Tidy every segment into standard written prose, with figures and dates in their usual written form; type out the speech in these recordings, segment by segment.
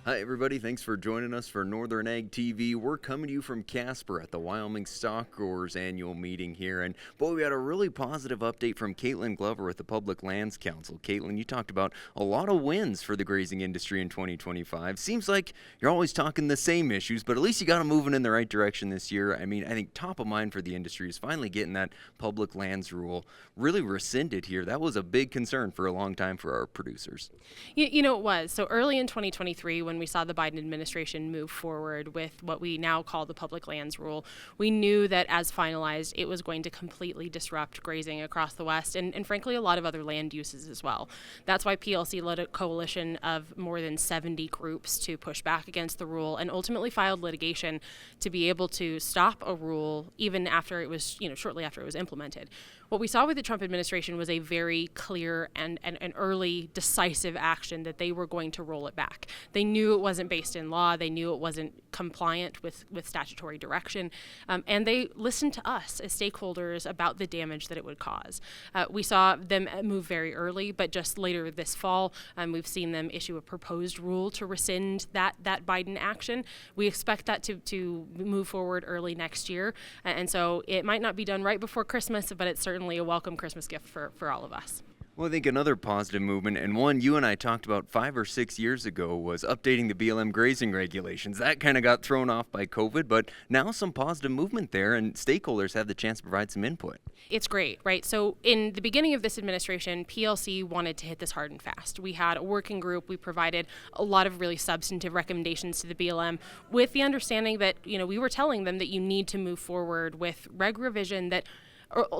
Hi, everybody. Thanks for joining us for Northern Ag TV. We're coming to you from Casper at the Wyoming Stockgrowers annual meeting here. And boy, we had a really positive update from Kaitlynn Glover with the Public Lands Council. Kaitlynn, you talked about a lot of wins for the grazing industry in 2025. Seems like you're always talking the same issues, but at least you got them moving in the right direction this year. I mean, I think top of mind for the industry is finally getting that public lands rule really rescinded here. That was a big concern for a long time for our producers. You know, it was. So early in 2023, when we saw the Biden administration move forward with what we now call the public lands rule, we knew that as finalized, it was going to completely disrupt grazing across the West and frankly, a lot of other land uses as well. That's why PLC led a coalition of more than 70 groups to push back against the rule and ultimately filed litigation to be able to stop a rule even after it was, shortly after it was implemented. What we saw with the Trump administration was a very clear and early decisive action that they were going to roll it back. They knew it wasn't based in law. They knew it wasn't compliant with statutory direction. And they listened to us as stakeholders about the damage that it would cause. We saw them move very early, but just later this fall, we've seen them issue a proposed rule to rescind that Biden action. We expect that to move forward early next year. And so it might not be done right before Christmas, but it's certainly a welcome Christmas gift for all of us. Well, I think another positive movement, and one you and I talked about 5 or 6 years ago, was updating the BLM grazing regulations. That kind of got thrown off by COVID, but now some positive movement there, and stakeholders have the chance to provide some input. It's great, right? So in the beginning of this administration, PLC wanted to hit this hard and fast. We had a working group. We provided a lot of really substantive recommendations to the BLM with the understanding that, we were telling them that you need to move forward with reg revision that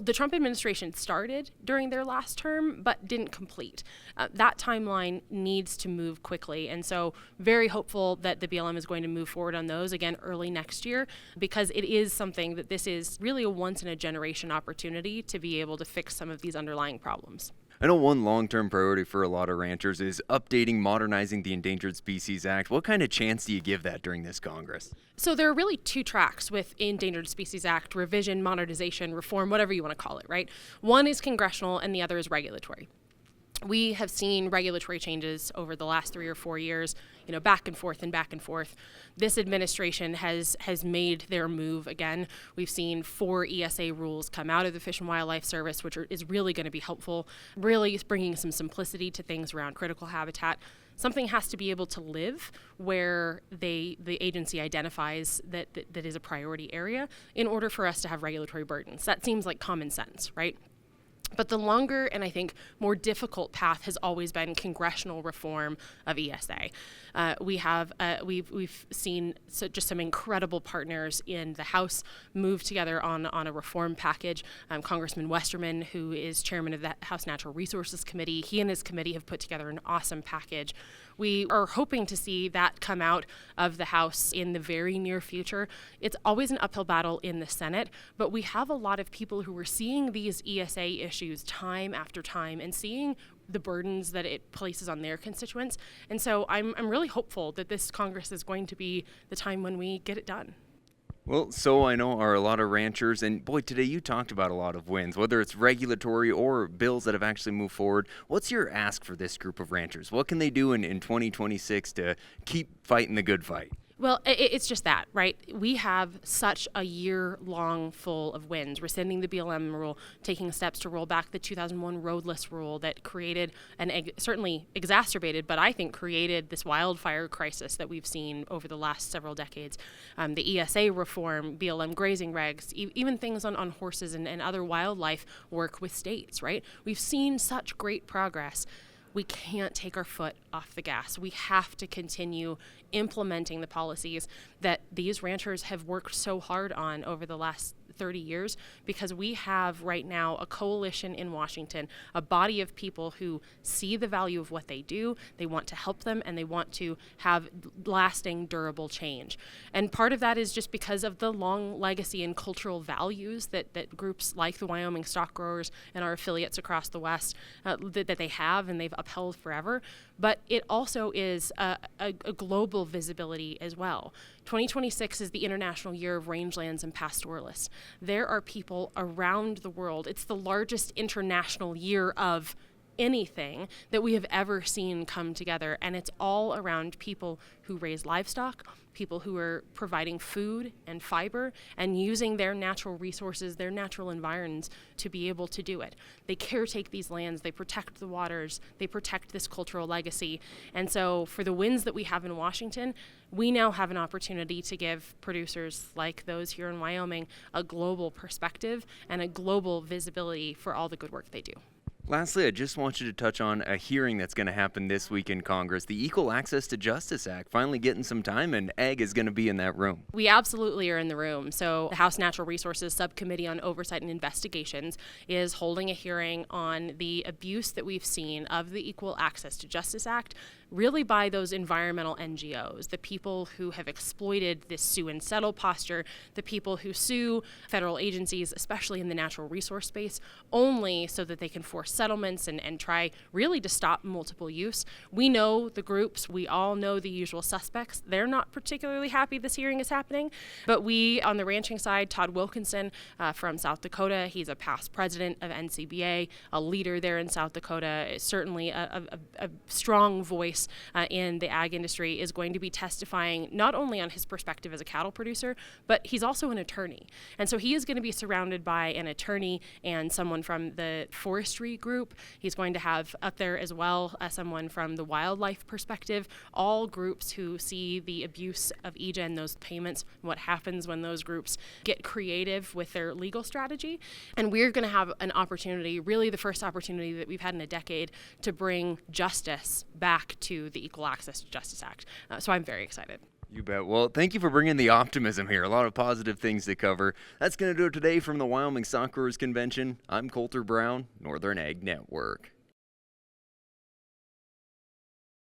the Trump administration started during their last term, but didn't complete. That timeline needs to move quickly. And so very hopeful that the BLM is going to move forward on those again early next year, because it is something that this is really a once in a generation opportunity to be able to fix some of these underlying problems. I know one long-term priority for a lot of ranchers is updating, modernizing the Endangered Species Act. What kind of chance do you give that during this Congress? So there are really two tracks with Endangered Species Act: revision, modernization, reform, whatever you want to call it, right? One is congressional and the other is regulatory. We have seen regulatory changes over the last 3 or 4 years, back and forth and back and forth. This administration has made their move again. We've seen 4 ESA rules come out of the Fish and Wildlife Service, which is really going to be helpful, really is bringing some simplicity to things around critical habitat. Something has to be able to live where the agency identifies that is a priority area in order for us to have regulatory burdens. That seems like common sense, right? But the longer and I think more difficult path has always been congressional reform of ESA. We've seen just some incredible partners in the House move together on a reform package. Congressman Westerman, who is chairman of the House Natural Resources Committee, he and his committee have put together an awesome package. We are hoping to see that come out of the House in the very near future. It's always an uphill battle in the Senate, but we have a lot of people who are seeing these ESA issues time after time and seeing the burdens that it places on their constituents. And so I'm really hopeful that this Congress is going to be the time when we get it done. Well, so I know are a lot of ranchers, and boy, today you talked about a lot of wins, whether it's regulatory or bills that have actually moved forward. What's your ask for this group of ranchers? What can they do in 2026 to keep fighting the good fight? Well, it's just that, right? We have such a year-long full of wins, rescinding the BLM rule, taking steps to roll back the 2001 roadless rule that created and certainly exacerbated, but I think created this wildfire crisis that we've seen over the last several decades. The ESA reform, BLM grazing regs, even things on horses and other wildlife work with states, right? We've seen such great progress. We can't take our foot off the gas. We have to continue implementing the policies that these ranchers have worked so hard on over the last 30 years, because we have right now a coalition in Washington, a body of people who see the value of what they do, they want to help them, and they want to have lasting, durable change. And part of that is just because of the long legacy and cultural values that groups like the Wyoming Stockgrowers and our affiliates across the West that they have and they've upheld forever. But it also is a global visibility as well. 2026 is the International Year of Rangelands and Pastoralists. There are people around the world. It's the largest international year of anything that we have ever seen come together. And it's all around people who raise livestock, people who are providing food and fiber and using their natural resources, their natural environs to be able to do it. They caretake these lands, they protect the waters, they protect this cultural legacy. And so for the wins that we have in Washington, we now have an opportunity to give producers like those here in Wyoming a global perspective and a global visibility for all the good work they do. Lastly, I just want you to touch on a hearing that's going to happen this week in Congress, the Equal Access to Justice Act, finally getting some time, and Ag is going to be in that room. We absolutely are in the room. So the House Natural Resources Subcommittee on Oversight and Investigations is holding a hearing on the abuse that we've seen of the Equal Access to Justice Act, really by those environmental NGOs, the people who have exploited this sue and settle posture, the people who sue federal agencies, especially in the natural resource space, only so that they can force settlements and try really to stop multiple use. We know the groups, we all know the usual suspects. They're not particularly happy this hearing is happening, but we, on the ranching side, Todd Wilkinson from South Dakota, he's a past president of NCBA, a leader there in South Dakota, is certainly a strong voice in the ag industry, is going to be testifying not only on his perspective as a cattle producer, but he's also an attorney. And so he is going to be surrounded by an attorney and someone from the forestry group. He's going to have up there as well someone from the wildlife perspective, all groups who see the abuse of EJA and those payments, what happens when those groups get creative with their legal strategy. And we're going to have an opportunity, really the first opportunity that we've had in a decade, to bring justice back to the Equal Access to Justice Act. So I'm very excited. You bet. Well, thank you for bringing the optimism here. A lot of positive things to cover. That's going to do it today from the Wyoming Stockgrowers Convention. I'm Colter Brown, Northern Ag Network.